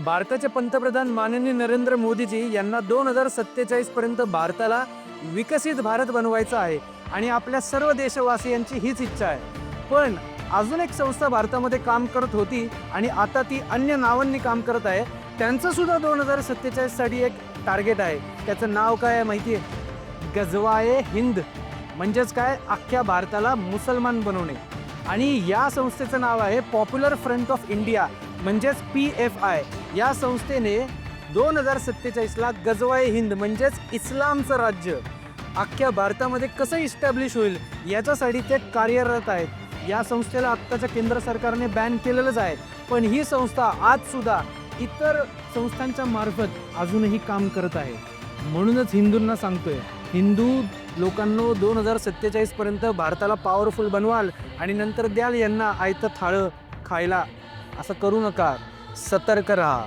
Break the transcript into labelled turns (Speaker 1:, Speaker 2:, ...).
Speaker 1: भारताचे पंतप्रधान माननीय नरेंद्र मोदीजी यांना 2047 पर्यंत भारताला विकसित भारत बनवायचा आहे आणि आपल्या सर्व देशवासियांची हीच इच्छा आहे। पण अजून एक संस्था भारतामध्ये काम करत होती आणि आता ती अन्य नावांनी काम करत आहे। त्यांचं सुद्धा 2047 साठी एक टार्गेट आहे। त्याचं नाव काय आहे माहिती आहे? गजवाए हिंद, म्हणजेच काय, अख्ख्या भारताला मुसलमान बनवणे। आणि या संस्थेचं नाव आहे पॉप्युलर फ्रंट ऑफ इंडिया, म्हणजेच PFI। या संस्थेने 2047ला गजवाए हिंद म्हणजेच इस्लामचं राज्य अख्ख्या भारतामध्ये कसं इस्टॅब्लिश होईल याच्यासाठी ते कार्यरत आहेत। या संस्थेला आत्ताच्या केंद्र सरकारने बॅन केलेलंच आहे, पण ही संस्था आज सुद्धा इतर संस्थांच्या मार्फत अजूनही काम करत आहे। म्हणूनच हिंदूंना सांगतोय, हिंदू लोकांनो, 2047 पर्यंत भारताला पॉवरफुल बनवाल आणि नंतर द्याल यांना आयतं थाळं खायला, असं करू नका। सतर्क राहा।